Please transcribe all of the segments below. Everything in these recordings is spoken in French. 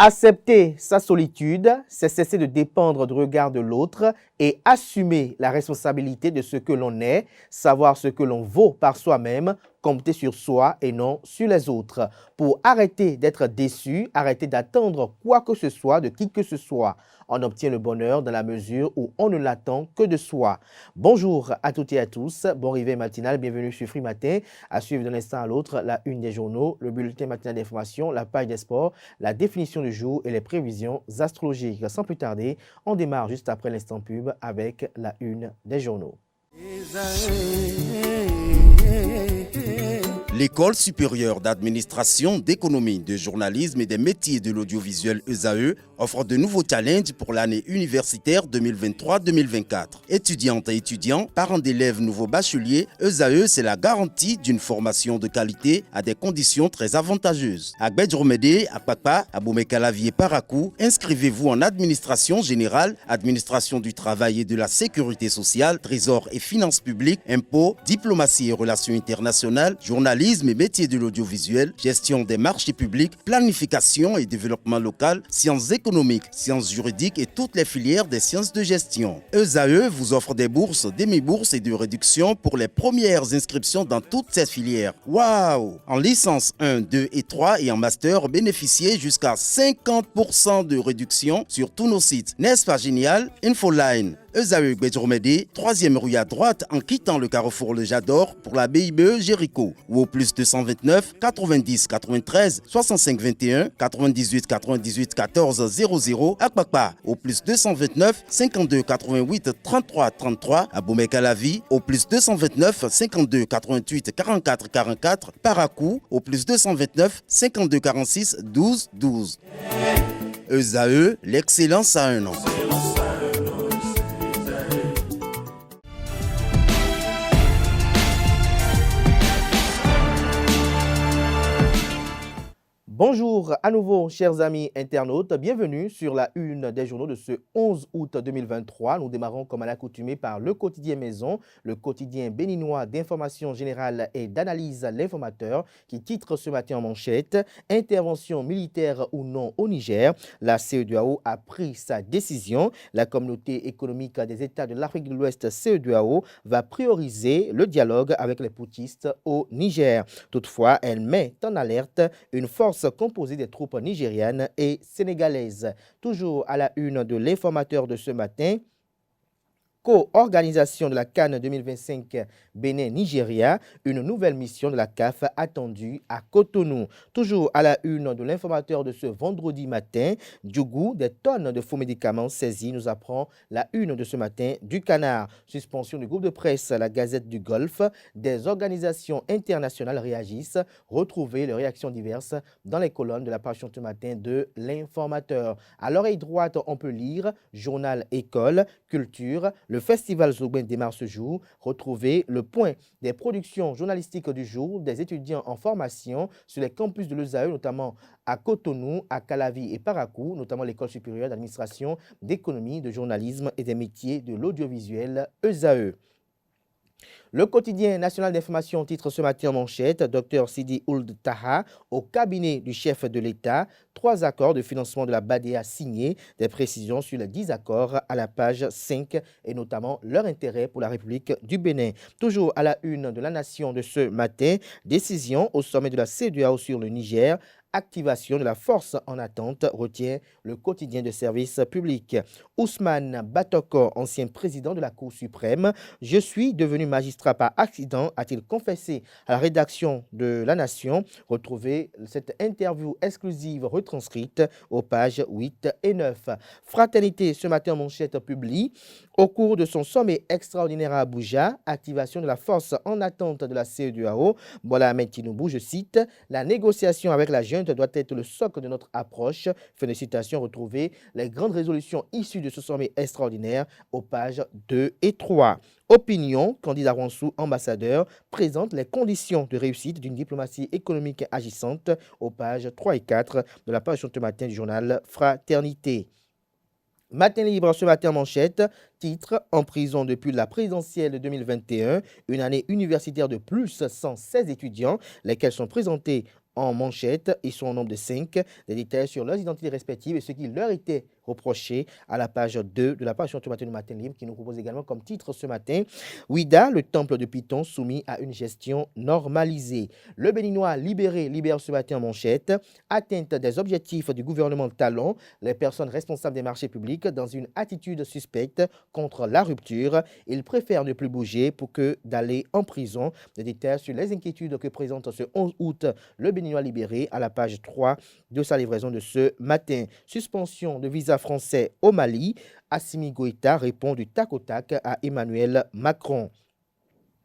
Accepter sa solitude, c'est cesser de dépendre du regard de l'autre et assumer la responsabilité de ce que l'on est, savoir ce que l'on vaut par soi-même, compter sur soi et non sur les autres. Pour arrêter d'être déçu, arrêter d'attendre quoi que ce soit de qui que ce soit. On obtient le bonheur dans la mesure où on ne l'attend que de soi. Bonjour à toutes et à tous, bon réveil matinal, bienvenue sur Free Matin. À suivre d'un instant à l'autre, la une des journaux, le bulletin matinal d'information, la page des sports, la définition du jour et les prévisions astrologiques. Sans plus tarder, on démarre juste après l'instant pub avec la une des journaux. L'École supérieure d'administration, d'économie, de journalisme et des métiers de l'audiovisuel ESAE offre de nouveaux challenges pour l'année universitaire 2023-2024. Étudiantes et étudiants, parents d'élèves nouveaux bacheliers, ESAE, c'est la garantie d'une formation de qualité à des conditions très avantageuses. À Gbedjromede, à Papa, à Boumekalavi et Parakou, inscrivez-vous en administration générale, administration du travail et de la sécurité sociale, trésor et finances publiques, impôts, diplomatie et relations internationales, journalisme et métiers de l'audiovisuel, gestion des marchés publics, planification et développement local, sciences économiques, sciences juridiques et toutes les filières des sciences de gestion. ESAE vous offre des bourses, demi-bourses et de réductions pour les premières inscriptions dans toutes ces filières. Waouh! En licence 1, 2 et 3 et en master, bénéficiez jusqu'à 50% de réduction sur tous nos sites. N'est-ce pas génial? Infoline. ESAE Gbedjromede, 3e rue à droite en quittant le carrefour Le Jador pour la BIBE Jéricho ou au plus 229 90 93 65 21 98 98 14 00 à Kpakpa au plus 229 52 88 33 33 à Boumekalavi au plus 229 52 88 44 44 Parakou au plus 229 52 46 12 12. ESAE, l'excellence à un nom. Bonjour à nouveau, chers amis internautes. Bienvenue sur la une des journaux de ce 11 août 2023. Nous démarrons comme à l'accoutumée par le quotidien Maison, le quotidien béninois d'information générale et d'analyse L'Informateur, qui titre ce matin en manchette « Intervention militaire ou non au Niger ». La CEDEAO a pris sa décision. La communauté économique des États de l'Afrique de l'Ouest, CEDEAO, va prioriser le dialogue avec les putschistes au Niger. Toutefois, elle met en alerte une force composée des troupes nigérianes et sénégalaises. Toujours à la une de l'Informateur de ce matin, co-organisation de la CAN 2025 Bénin-Nigeria, une nouvelle mission de la CAF attendue à Cotonou. Toujours à la une de l'Informateur de ce vendredi matin, Djougou, des tonnes de faux médicaments saisis, nous apprend la une de ce matin du Canard. Suspension du groupe de presse La Gazette du Golfe, des organisations internationales réagissent. Retrouvez les réactions diverses dans les colonnes de la page ce matin de l'Informateur. À l'oreille droite, on peut lire Journal École, Culture. Le festival Zogben démarre ce jour. Retrouvez le point des productions journalistiques du jour des étudiants en formation sur les campus de l'ESAE, notamment à Cotonou, à Calavi et Parakou, notamment l'École supérieure d'administration, d'économie, de journalisme et des métiers de l'audiovisuel ESAE. Le quotidien national d'information titre ce matin en manchette « Dr Sidi Ould Taha au cabinet du chef de l'État. 3 accords de financement de la BADEA signés. Des précisions sur les 10 accords à la page 5 et notamment leur intérêt pour la République du Bénin. » Toujours à la une de la Nation de ce matin, décision au sommet de la CEDEAO sur le Niger. Activation de la force en attente, retient le quotidien de service public. Ousmane Batoko, ancien président de la Cour suprême, « Je suis devenu magistrat par accident », a-t-il confessé à la rédaction de La Nation. Retrouvez cette interview exclusive retranscrite aux pages 8 et 9. Fraternité, ce matin, manchette publie. Au cours de son sommet extraordinaire à Abuja, activation de la force en attente de la CEDEAO. Bola Ahmed Tinubu, je cite, « La négociation avec la junte doit être le socle de notre approche. » Fin de citation, retrouvez les grandes résolutions issues de ce sommet extraordinaire aux pages 2 et 3. Opinion, candidat Ransou, ambassadeur, présente les conditions de réussite d'une diplomatie économique agissante aux pages 3 et 4 de la page ce matin du journal Fraternité. Matin libre ce matin manchette, titre en prison depuis la présidentielle de 2021, une année universitaire de plus 116 étudiants, lesquels sont présentés en manchette. Ils sont au nombre de 5. Des détails sur leurs identités respectives et ce qui leur était reproché à la page 2 de la page du Matin Libre qui nous propose également comme titre ce matin Ouida, le temple de Python soumis à une gestion normalisée. Le Béninois libère ce matin en manchette. Atteinte des objectifs du gouvernement Talon, les personnes responsables des marchés publics dans une attitude suspecte contre la rupture. Ils préfèrent ne plus bouger pour que d'aller en prison. Des détails sur les inquiétudes que présente ce 11 août le Béninois libéré à la page 3 de sa livraison de ce matin. Suspension de visa français au Mali. Assimi Goïta répond du tac au tac à Emmanuel Macron.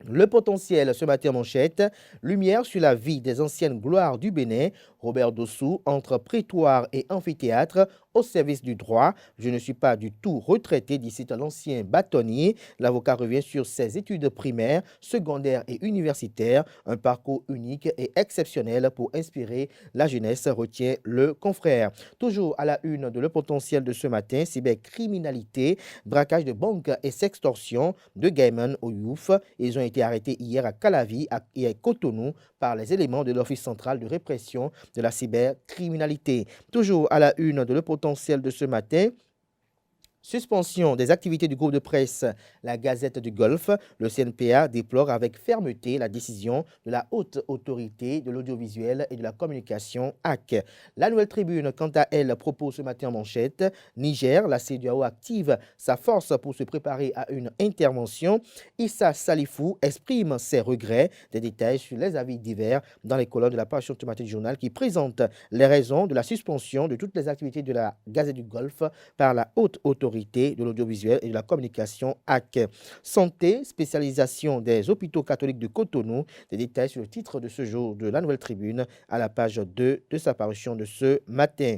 Le potentiel ce matin en manchette, lumière sur la vie des anciennes gloires du Bénin, Robert Dossou entre prétoire et amphithéâtre au service du droit. Je ne suis pas du tout retraité, dit l'ancien bâtonnier. L'avocat revient sur ses études primaires, secondaires et universitaires, un parcours unique et exceptionnel pour inspirer la jeunesse, retient le confrère. Toujours à la une de Le Potentiel de ce matin, cybercriminalité, braquage de banques et sextorsion de Gaiman au Youf. Ils ont été arrêtés hier à Calavi et à Cotonou par les éléments de l'Office central de répression de la cybercriminalité. Toujours à la une de Le Potentiel de ce matin, suspension des activités du groupe de presse La Gazette du Golfe. Le CNPA déplore avec fermeté la décision de la haute autorité de l'audiovisuel et de la communication AC. La Nouvelle Tribune, quant à elle, propose ce matin en manchette Niger, la CEDEAO active sa force pour se préparer à une intervention. Issa Salifou exprime ses regrets. Des détails sur les avis divers dans les colonnes de la page automatique du journal qui présente les raisons de la suspension de toutes les activités de la Gazette du Golfe par la haute autorité de l'audiovisuel et de la communication AC. Santé, spécialisation des hôpitaux catholiques de Cotonou. Des détails sur le titre de ce jour de la Nouvelle Tribune à la page 2 de sa parution de ce matin.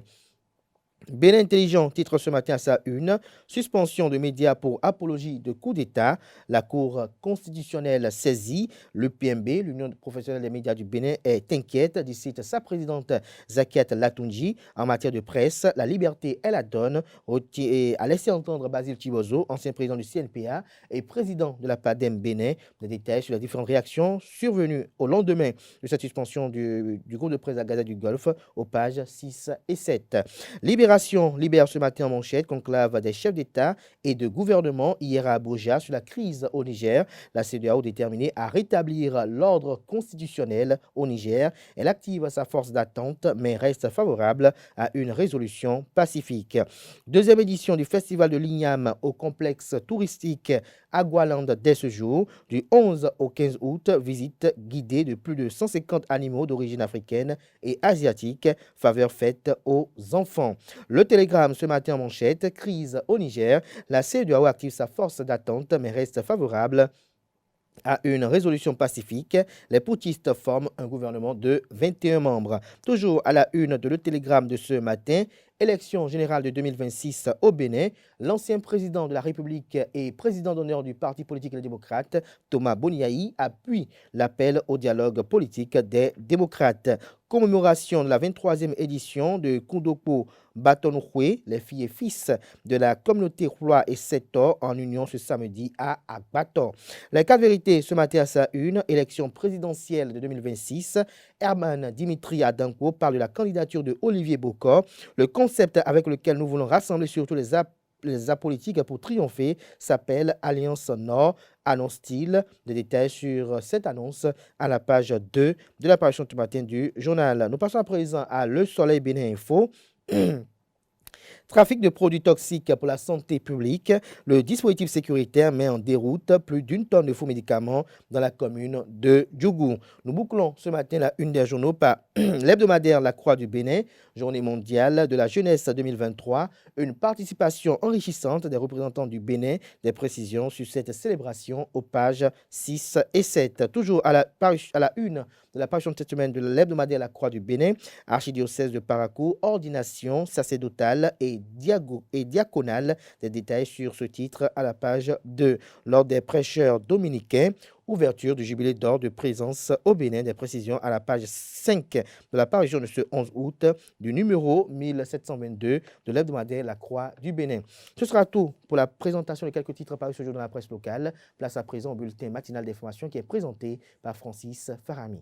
Bénin Intelligent titre ce matin à sa une, suspension de médias pour apologie de coup d'État. La Cour constitutionnelle saisie. Le PMB, l'Union professionnelle des médias du Bénin, est inquiète, dit sa présidente Zakiat Latunji. En matière de presse, la liberté est la donne, a laissé entendre Basile Tibozo, ancien président du CNPA et président de la PADEM Bénin. Des détails sur les différentes réactions survenues au lendemain de cette suspension du groupe de presse à Gazette du Golfe aux pages 6 et 7. Libération libère ce matin en manchette, conclave des chefs d'État et de gouvernement hier à Abuja sur la crise au Niger. La CEDEAO déterminée à rétablir l'ordre constitutionnel au Niger. Elle active sa force d'attente mais reste favorable à une résolution pacifique. Deuxième édition du festival de l'Igname au complexe touristique Agualand dès ce jour. Du 11 au 15 août, visite guidée de plus de 150 animaux d'origine africaine et asiatique. Faveur faite aux enfants. Le Télégramme ce matin en manchette, crise au Niger. La CEDEAO active sa force d'attente mais reste favorable à une résolution pacifique. Les poutistes forment un gouvernement de 21 membres. Toujours à la une de Le Télégramme de ce matin, élection générale de 2026 au Bénin. L'ancien président de la République et président d'honneur du Parti politique Les Démocrates, Thomas Boniaï, appuie l'appel au dialogue politique des démocrates. Commémoration de la 23e édition de Kundoko Batonroué, les filles et fils de la communauté Roi et Setor en union ce samedi à Agbator. Les 4 vérités ce matin à sa une, élection présidentielle de 2026. Herman Dimitri Adanko parle de la candidature de Olivier Bokor. Le concept avec lequel nous voulons rassembler surtout les apolitiques pour triompher s'appelle Alliance Nord, annonce-t-il. Des détails sur cette annonce à la page 2 de la parution du matin du journal. Nous passons à présent à Le Soleil Bénin Info. Trafic de produits toxiques pour la santé publique. Le dispositif sécuritaire met en déroute plus d'une tonne de faux médicaments dans la commune de Djougou. Nous bouclons ce matin la une des journaux par l'hebdomadaire La Croix du Bénin, journée mondiale de la jeunesse 2023. Une participation enrichissante des représentants du Bénin. Des précisions sur cette célébration aux pages 6 et 7. Toujours à la une de la page de cette semaine de l'hebdomadaire La Croix du Bénin, archidiocèse de Parakou, ordination sacerdotale et diaconale. Des détails sur ce titre à la page 2. Lors des prêcheurs dominicains, ouverture du jubilé d'or de présence au Bénin. Des précisions à la page 5 de la parution de ce 11 août du numéro 1722 de l'hebdomadaire La Croix du Bénin. Ce sera tout pour la présentation de quelques titres parus ce jour dans la presse locale. Place à présent au bulletin matinal d'information qui est présenté par Francis Farami.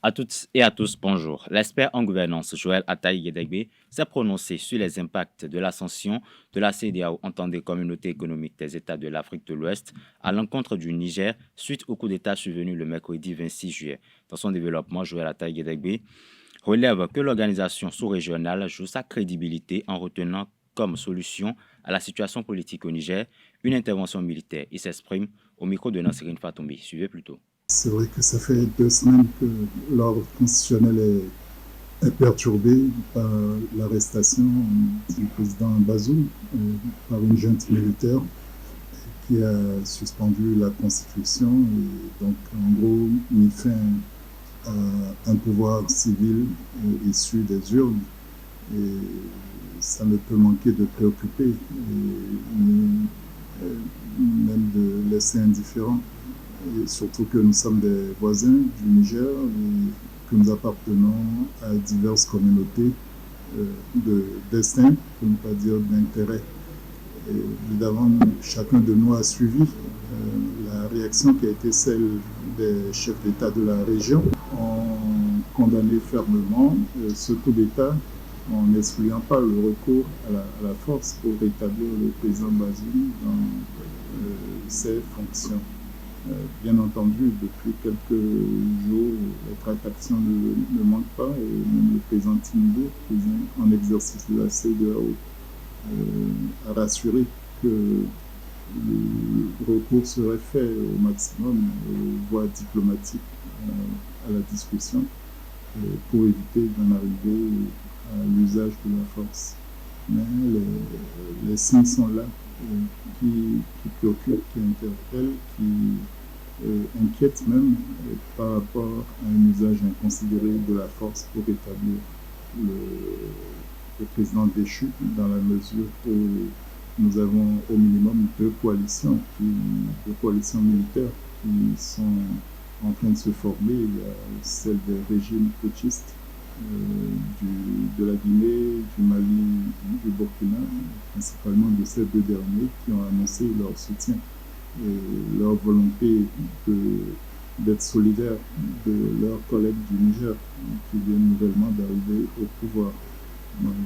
À toutes et à tous, bonjour. L'expert en gouvernance Joël Ataï-Guédégbé s'est prononcé sur les impacts de l'ascension de la CEDEAO en tant que communauté économique des États de l'Afrique de l'Ouest à l'encontre du Niger suite au coup d'État survenu le mercredi 26 juillet. Dans son développement, Joël Ataï-Guédégbé relève que l'organisation sous-régionale joue sa crédibilité en retenant comme solution à la situation politique au Niger une intervention militaire. Il s'exprime au micro de Nassirine Fatoumbi. Suivez plutôt. C'est vrai que ça fait 2 semaines que l'ordre constitutionnel est perturbé par l'arrestation du président Bazoum par une junte militaire qui a suspendu la Constitution et donc en gros mis fin à un pouvoir civil issu des urnes. Et ça ne peut manquer de préoccuper et même de laisser indifférent. Et surtout que nous sommes des voisins du Niger et que nous appartenons à diverses communautés de destin, pour ne pas dire d'intérêt. Évidemment, chacun de nous a suivi la réaction qui a été celle des chefs d'État de la région, ont condamné fermement ce coup d'État en n'excluant pas le recours à la force pour rétablir le président Bazoum dans ses fonctions. Bien entendu, depuis quelques jours, les tractations ne manquent pas et même le président Tinubu, président en exercice de la CEDEAO, a rassuré que le recours serait fait au maximum aux voies diplomatiques à la discussion pour éviter d'en arriver à l'usage de la force. Mais les signes sont là qui préoccupent, qui interpellent, qui inquiètent même par rapport à un usage inconsidéré de la force pour établir le président déchu, dans la mesure où nous avons au minimum deux coalitions militaires qui sont en train de se former. Il y a celle des régimes putschistes de la Guinée, du Mali, du Burkina, principalement de ces deux derniers qui ont annoncé leur soutien et leur volonté d'être solidaires de leurs collègues du Niger qui viennent nouvellement d'arriver au pouvoir.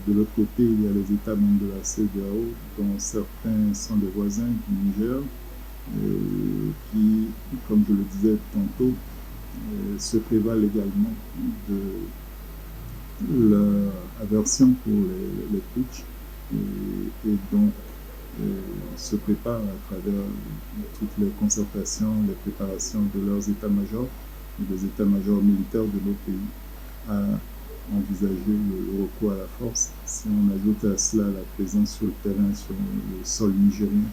De l'autre côté, il y a les États membres de la CEDEAO, dont certains sont des voisins du Niger, qui, comme je le disais tantôt, se prévalent également de leur aversion pour les putsch et donc se préparent à travers toutes les concertations, les préparations de leurs états-majors et des états-majors militaires de nos pays à envisager le recours à la force. Si on ajoute à cela la présence sur le terrain, sur le sol nigérien,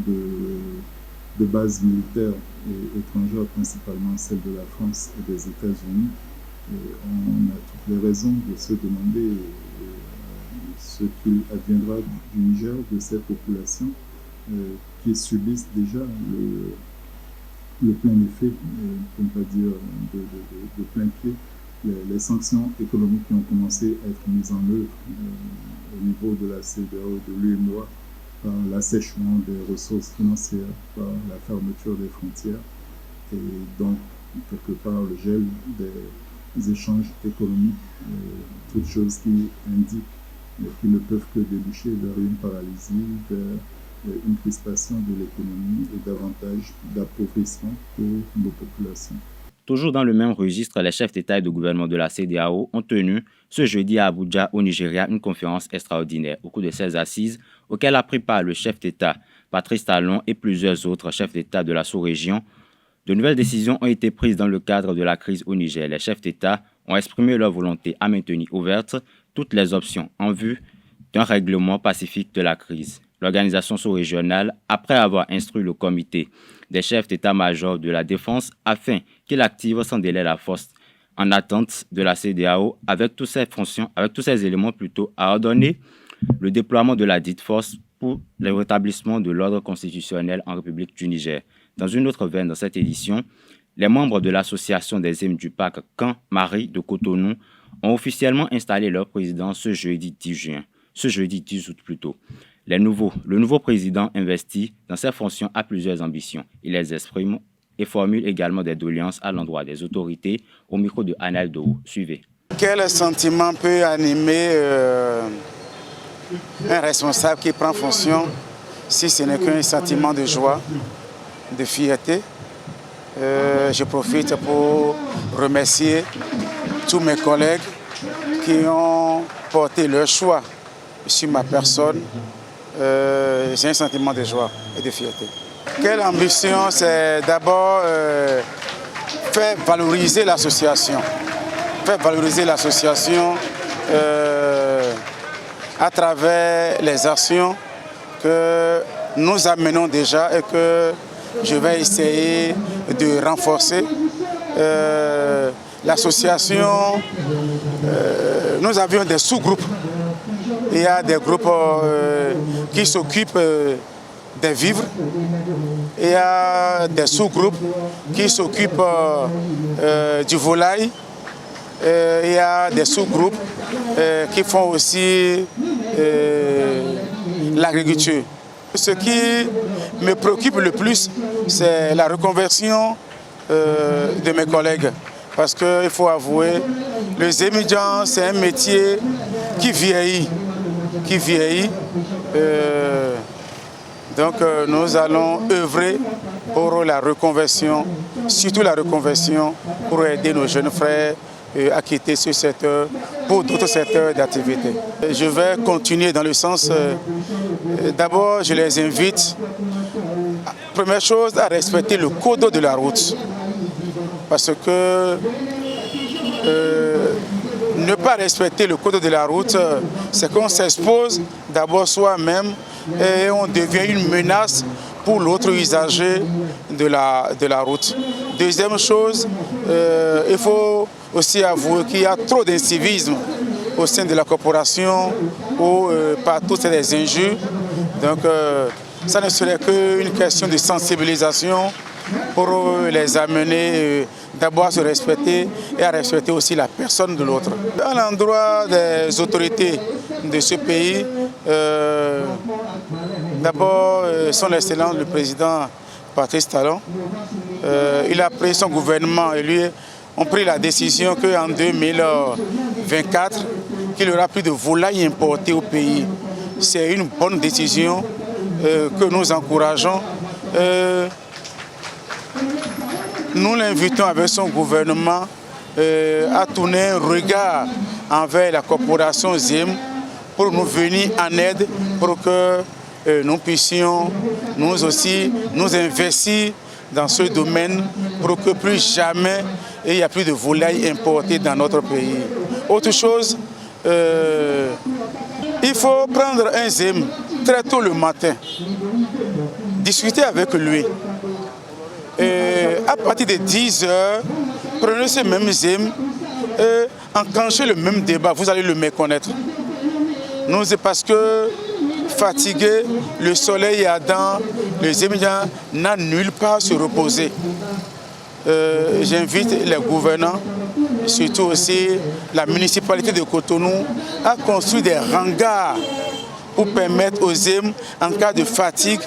de bases militaires et étrangères, principalement celles de la France et des États-Unis, on a toutes les raisons de se demander ce qu'il adviendra du Niger, de ces populations qui subissent déjà le plein effet, pour ne pas dire de plein pied, les sanctions économiques qui ont commencé à être mises en œuvre au niveau de la CEDEAO, de l'UEMOA, par l'assèchement des ressources financières, par la fermeture des frontières et donc quelque part le gel des échanges économiques, toutes choses qui indiquent qui ne peuvent que déboucher vers une paralysie, vers une crispation de l'économie et davantage d'appauvrissement pour nos populations. Toujours dans le même registre, les chefs d'État et de gouvernement de la CEDEAO ont tenu ce jeudi à Abuja, au Nigeria, une conférence extraordinaire au cours de ces assises auxquelles a pris part le chef d'État Patrice Talon et plusieurs autres chefs d'État de la sous-région. De nouvelles décisions ont été prises dans le cadre de la crise au Niger. Les chefs d'État ont exprimé leur volonté à maintenir ouvertes toutes les options en vue d'un règlement pacifique de la crise. L'organisation sous-régionale, après avoir instruit le comité des chefs d'état-major de la défense afin qu'il active sans délai la force en attente de la CEDEAO avec toutes ses fonctions, avec tous ces éléments plutôt, a ordonné le déploiement de la dite force pour le rétablissement de l'ordre constitutionnel en République du Niger. Dans une autre veine, dans cette édition, les membres de l'association des hymnes du parc Camp-Marie de Cotonou ont officiellement installé leur président ce jeudi 10 août plutôt. Le nouveau président investi dans ses fonctions a plusieurs ambitions. Il les exprime et formule également des doléances à l'endroit des autorités au micro de Anel Dou. Suivez. Quel sentiment peut animer un responsable qui prend fonction si ce n'est qu'un sentiment de joie, de fierté? Je profite pour remercier tous mes collègues qui ont porté leur choix sur ma personne. J'ai un sentiment de joie et de fierté. Quelle ambition? C'est d'abord faire valoriser l'association. Faire valoriser l'association à travers les actions que nous amenons déjà et que je vais essayer de renforcer. L'association, nous avions des sous-groupes. Il y a des groupes qui s'occupent des vivres. Il y a des sous-groupes qui s'occupent du volaille. Il y a des sous-groupes qui font aussi l'agriculture. Ce qui me préoccupe le plus, c'est la reconversion de mes collègues. Parce qu'il faut avouer, le Zémidjan, c'est un métier qui vieillit. Donc nous allons œuvrer pour la reconversion, surtout la reconversion pour aider nos jeunes frères à quitter ce secteur pour d'autres secteurs d'activité. Je vais continuer dans le sens, d'abord je les invite, première chose, à respecter le code de la route. Parce que ne pas respecter le code de la route, c'est qu'on s'expose d'abord soi-même et on devient une menace pour l'autre usager de la route. Deuxième chose, il faut aussi avouer qu'il y a trop d'incivisme au sein de la corporation où partout c'est des injures. Donc ça ne serait qu'une question de sensibilisation pour les amener d'abord à se respecter et à respecter aussi la personne de l'autre. À l'endroit des autorités de ce pays, d'abord son Excellence le président Patrice Talon, il a pris son gouvernement et lui ont pris la décision qu'en 2024, qu'il n'y aura plus de volailles importées au pays. C'est une bonne décision que nous encourageons. Nous l'invitons avec son gouvernement à tourner un regard envers la corporation ZIM pour nous venir en aide, pour que nous puissions nous aussi nous investir dans ce domaine pour que plus jamais il n'y a plus de volailles importées dans notre pays. Autre chose, il faut prendre un ZIM très tôt le matin, discuter avec lui. À partir de 10 heures, prenez ce même ZIM et enclenchez le même débat, vous allez le méconnaître. Nous, c'est parce que fatigué, le soleil est ardent, le Zémidjan n'a nulle part à se reposer. J'invite les gouvernants, surtout aussi la municipalité de Cotonou, à construire des hangars pour permettre aux ZIM, en cas de fatigue,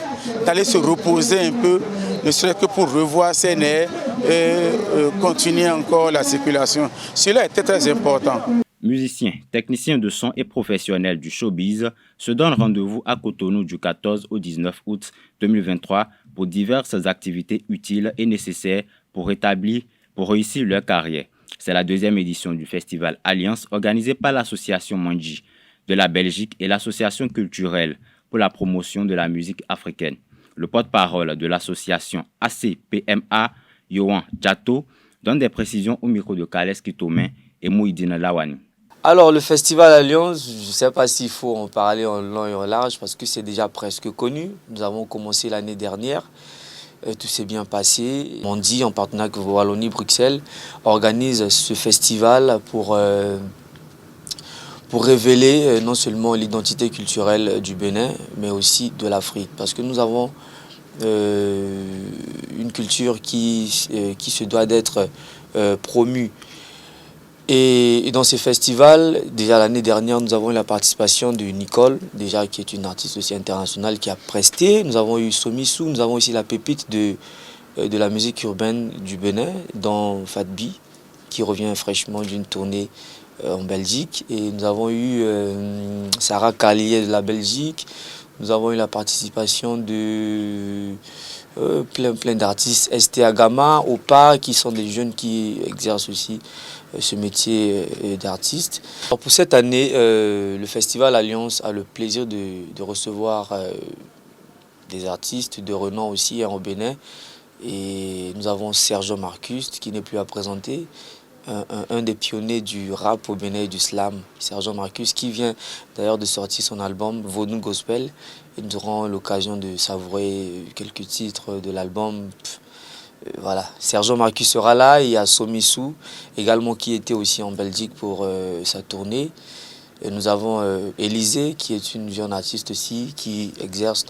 d'aller se reposer un peu, ne serait que pour revoir ses nerfs et continuer encore la circulation. Cela est très important. Musiciens, techniciens de son et professionnels du showbiz se donnent rendez-vous à Cotonou du 14 au 19 août 2023 pour diverses activités utiles et nécessaires pour réussir leur carrière. C'est la deuxième édition du festival Alliance organisée par l'association Mandji de la Belgique et l'association culturelle pour la promotion de la musique africaine. Le porte-parole de l'association ACPMA, Yohan Djato, donne des précisions au micro de Kales Kitomen et Mouhidine Lawani. Alors, le festival Alliance, je ne sais pas s'il faut en parler en long et en large parce que c'est déjà presque connu. Nous avons commencé l'année dernière. Tout s'est bien passé. Mandji, en partenariat avec Wallonie-Bruxelles, organise ce festival pour révéler non seulement l'identité culturelle du Bénin, mais aussi de l'Afrique. Parce que nous avons une culture qui se doit d'être promue. Et dans ces festivals, déjà l'année dernière, nous avons eu la participation de Nicole, déjà qui est une artiste aussi internationale qui a presté. Nous avons eu Somissou, nous avons aussi la pépite de de la musique urbaine du Bénin, dont Fatbi, qui revient fraîchement d'une tournée en Belgique. Et nous avons eu Sarah Carlier de la Belgique. Nous avons eu la participation de plein d'artistes, ST Agama, Opa, qui sont des jeunes qui exercent aussi ce métier d'artiste. Pour cette année, le Festival Alliance a le plaisir de recevoir des artistes de renom aussi au Bénin. Et nous avons Sergio Marcus, qui n'est plus à présenter, un des pionniers du rap au Bénin et du slam, Sergio Marcus, qui vient d'ailleurs de sortir son album Vaudou Gospel. Et nous aurons l'occasion de savourer quelques titres de l'album. Voilà, Sergio Marcus sera là. Il y a Somissou également qui était aussi en Belgique pour sa tournée. Et nous avons Élisée, qui est une jeune artiste aussi, qui exerce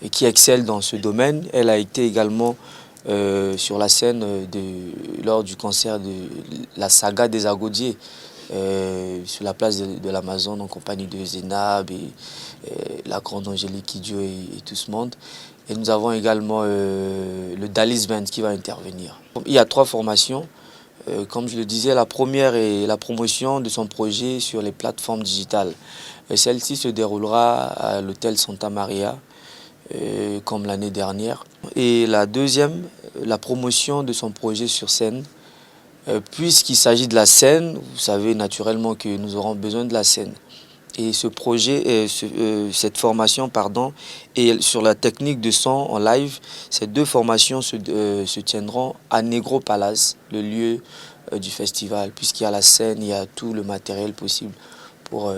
et qui excelle dans ce domaine. Elle a été également sur la scène lors du concert de la saga des Agodiers sur la place de l'Amazon en compagnie de Zénab et la grande Angélique Kidjo et tout ce monde. Et nous avons également le Dalis Band qui va intervenir. Il y a 3 formations. Comme je le disais, la première est la promotion de son projet sur les plateformes digitales. Celle-ci se déroulera à l'hôtel Santa Maria, comme l'année dernière. Et la deuxième, la promotion de son projet sur scène. Puisqu'il s'agit de la scène, vous savez naturellement que nous aurons besoin de la scène. Et ce projet, cette formation, et sur la technique de son en live, ces 2 formations se tiendront à Negro Palace, le lieu du festival, puisqu'il y a la scène, il y a tout le matériel possible pour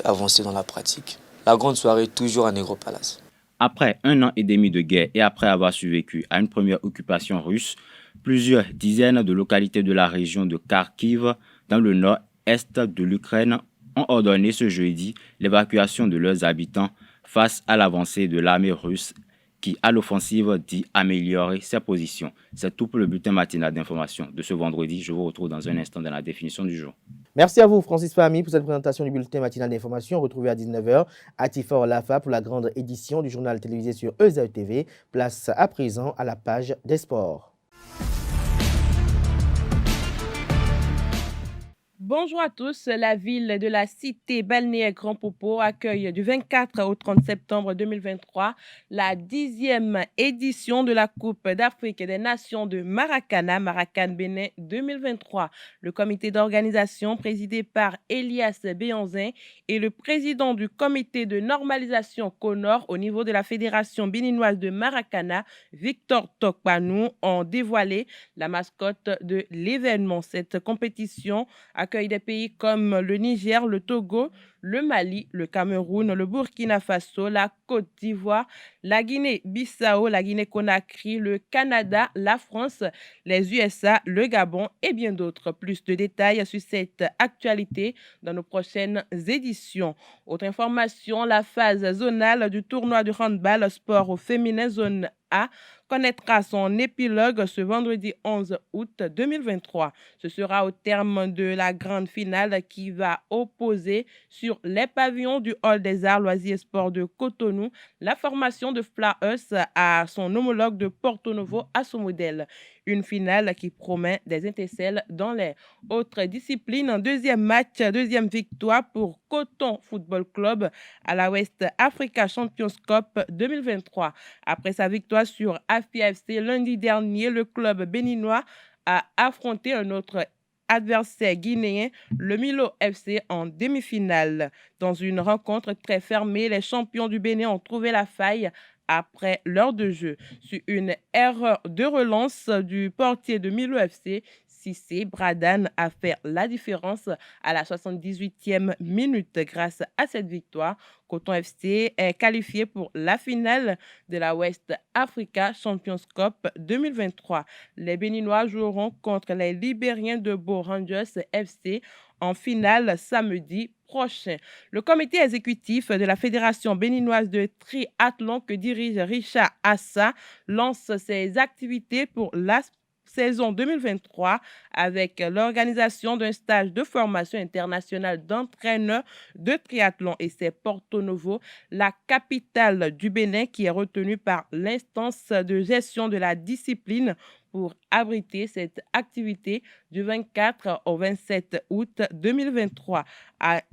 avancer dans la pratique. La grande soirée, toujours à Negro Palace. Après 1 an et demi de guerre et après avoir survécu à une première occupation russe, plusieurs dizaines de localités de la région de Kharkiv, dans le nord-est de l'Ukraine, ont ordonné ce jeudi l'évacuation de leurs habitants face à l'avancée de l'armée russe qui, à l'offensive, dit améliorer ses positions. C'est tout pour le bulletin matinal d'information de ce vendredi. Je vous retrouve dans un instant dans la définition du jour. Merci à vous, Francis Fahmy, pour cette présentation du bulletin matinal d'information. Retrouvez à 19h à Tifor Lafa pour la grande édition du journal télévisé sur ESAE TV. Place à présent à la page des sports. Bonjour à tous. La ville de la cité balnéaire Grand Popo accueille du 24 au 30 septembre 2023 la 10e édition de la Coupe d'Afrique des Nations de Maracana, Maracane Bénin 2023. Le comité d'organisation présidé par Elias Béanzin et le président du comité de normalisation CONOR au niveau de la Fédération béninoise de Maracana, Victor Tokpanou, ont dévoilé la mascotte de l'événement. Cette compétition accueille des pays comme le Niger, le Togo, le Mali, le Cameroun, le Burkina Faso, la Côte d'Ivoire, la Guinée-Bissau, la Guinée-Conakry, le Canada, la France, les USA, le Gabon et bien d'autres. Plus de détails sur cette actualité dans nos prochaines éditions. Autre information, la phase zonale du tournoi de handball sport au féminin zone A connaîtra son épilogue ce vendredi 11 août 2023. Ce sera au terme de la grande finale qui va opposer sur les pavillons du Hall des Arts, Loisirs et Sports de Cotonou la formation de Flaeus à son homologue de Porto Novo à son modèle. Une finale qui promet des étincelles dans les autres disciplines. En deuxième match, deuxième victoire pour Coton Football Club à la West Africa Champions Cup 2023. Après sa victoire sur AFC lundi dernier, le club béninois a affronté un autre adversaire guinéen, le Milo FC, en demi-finale. Dans une rencontre très fermée, les champions du Bénin ont trouvé la faille après l'heure de jeu. Sur une erreur de relance du portier de Milo FC, Cissé Bradan a fait la différence à la 78e minute. Grâce à cette victoire, Coton FC est qualifié pour la finale de la West Africa Champions Cup 2023. Les Béninois joueront contre les Libériens de Beau Rangers FC en finale samedi prochain. Le comité exécutif de la Fédération béninoise de triathlon que dirige Richard Assa lance ses activités pour la saison 2023 avec l'organisation d'un stage de formation internationale d'entraîneurs de triathlon et c'est Porto Novo, la capitale du Bénin qui est retenue par l'instance de gestion de la discipline pour abriter cette activité du 24 au 27 août 2023.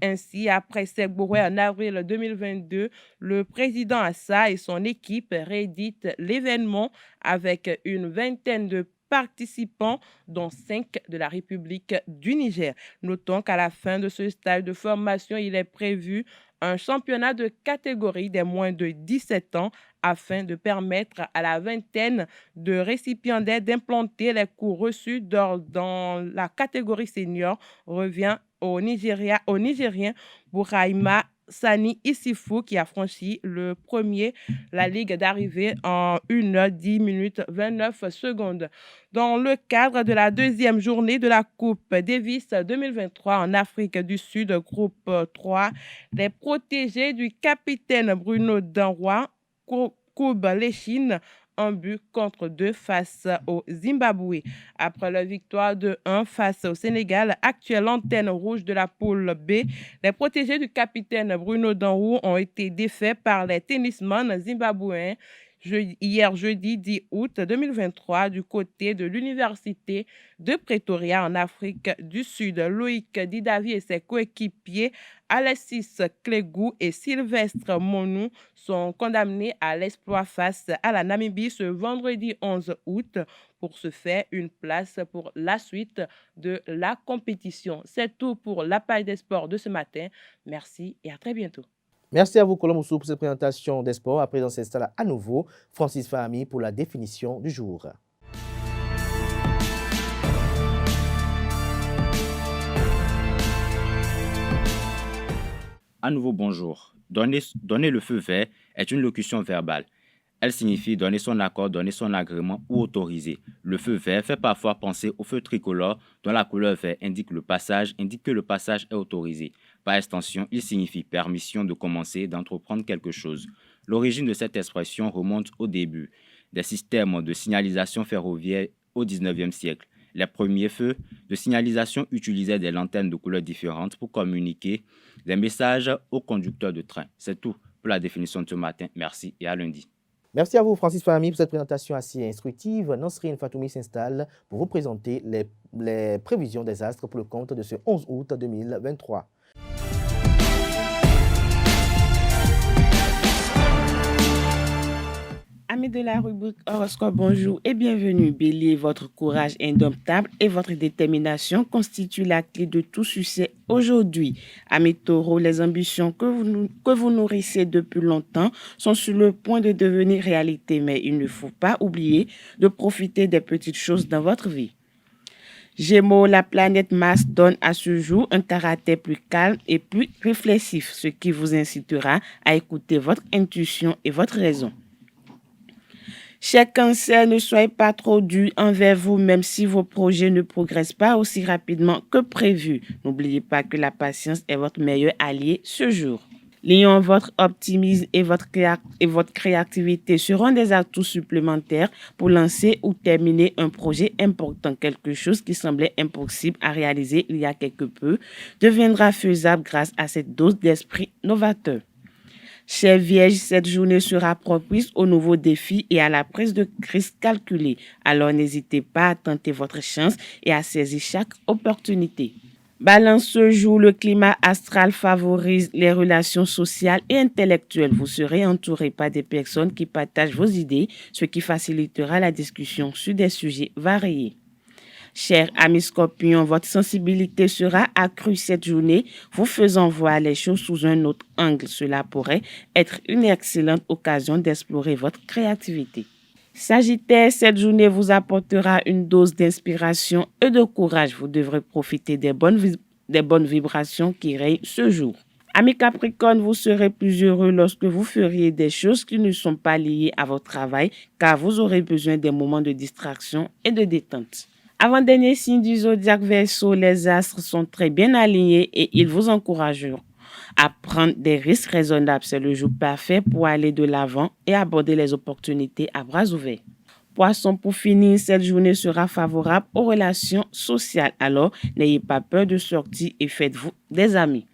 Ainsi, après Segboué en avril 2022, le président Assa et son équipe rééditent l'événement avec une vingtaine de participants, dont 5 de la République du Niger. Notons qu'à la fin de ce stage de formation, il est prévu un championnat de catégorie des moins de 17 ans afin de permettre à la vingtaine de récipiendaires d'implanter les cours reçus dans la catégorie senior revient au Nigérien Bouraïma Sani Issifou qui a franchi le premier la ligue d'arrivée en 1h10 29 secondes. Dans le cadre de la deuxième journée de la Coupe Davis 2023 en Afrique du Sud, groupe 3, les protégés du capitaine Bruno Danroy courbent l'échine 1-2 face au Zimbabwe. Après la victoire de 1 face au Sénégal, actuelle antenne rouge de la poule B, les protégés du capitaine Bruno Danroy ont été défaits par les tennisman zimbabwéens hier jeudi 10 août 2023 du côté de l'université de Pretoria en Afrique du Sud. Loïc Didavi et ses coéquipiers Alexis Clegou et Sylvestre Monou sont condamnés à l'exploit face à la Namibie ce vendredi 11 août pour se faire une place pour la suite de la compétition. C'est tout pour la page des sports de ce matin. Merci et à très bientôt. Merci à vous, Colomoussou, pour cette présentation des sports. À présent, s'installe à nouveau Francis Fahmi pour la définition du jour. À nouveau, bonjour. Donner le feu vert est une locution verbale. Elle signifie donner son accord, donner son agrément ou autoriser. Le feu vert fait parfois penser au feu tricolore dont la couleur vert indique que le passage est autorisé. Par extension, il signifie permission de commencer, d'entreprendre quelque chose. L'origine de cette expression remonte au début des systèmes de signalisation ferroviaire au XIXe siècle. Les premiers feux de signalisation utilisaient des lanternes de couleurs différentes pour communiquer des messages aux conducteurs de train. C'est tout pour la définition de ce matin. Merci et à lundi. Merci à vous, Francis Fahmi, pour cette présentation assez instructive. Nasrine Fatoumi s'installe pour vous présenter les prévisions des astres pour le compte de ce 11 août 2023. Amis de la rubrique horoscope, bonjour et bienvenue. Bélier, votre courage indomptable et votre détermination constituent la clé de tout succès aujourd'hui. Amis Taureau, les ambitions que vous nourrissez depuis longtemps sont sur le point de devenir réalité, mais il ne faut pas oublier de profiter des petites choses dans votre vie. Gémeaux, la planète Mars donne à ce jour un caractère plus calme et plus réflexif, ce qui vous incitera à écouter votre intuition et votre raison. Cher Cancer, ne soyez pas trop dur envers vous, même si vos projets ne progressent pas aussi rapidement que prévu. N'oubliez pas que la patience est votre meilleur allié ce jour. Lion, votre optimisme et votre créativité seront des atouts supplémentaires pour lancer ou terminer un projet important. Quelque chose qui semblait impossible à réaliser il y a quelque peu deviendra faisable grâce à cette dose d'esprit novateur. Chers Vierges, cette journée sera propice aux nouveaux défis et à la prise de risques calculés. Alors n'hésitez pas à tenter votre chance et à saisir chaque opportunité. Balance, ce jour, le climat astral favorise les relations sociales et intellectuelles. Vous serez entouré par des personnes qui partagent vos idées, ce qui facilitera la discussion sur des sujets variés. Chers amis Scorpions, votre sensibilité sera accrue cette journée, vous faisant voir les choses sous un autre angle. Cela pourrait être une excellente occasion d'explorer votre créativité. Sagittaire, cette journée vous apportera une dose d'inspiration et de courage. Vous devrez profiter des bonnes vibrations qui règnent ce jour. Amis Capricorne, vous serez plus heureux lorsque vous feriez des choses qui ne sont pas liées à votre travail, car vous aurez besoin des moments de distraction et de détente. Avant-dernier signe du zodiaque Verseau, les astres sont très bien alignés et ils vous encourageront à prendre des risques raisonnables. C'est le jour parfait pour aller de l'avant et aborder les opportunités à bras ouverts. poisson pour finir cette journée sera favorable aux relations sociales. Alors, n'ayez pas peur de sortir et faites-vous des amis.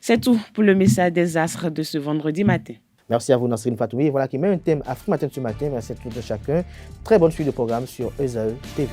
C'est tout pour le message des astres de ce vendredi matin. Merci à vous, Nasrine Fatoumi. Voilà qui met un thème Afrique Matin ce matin. Merci à tous et chacun. Très bonne suite de programme sur ESAE TV.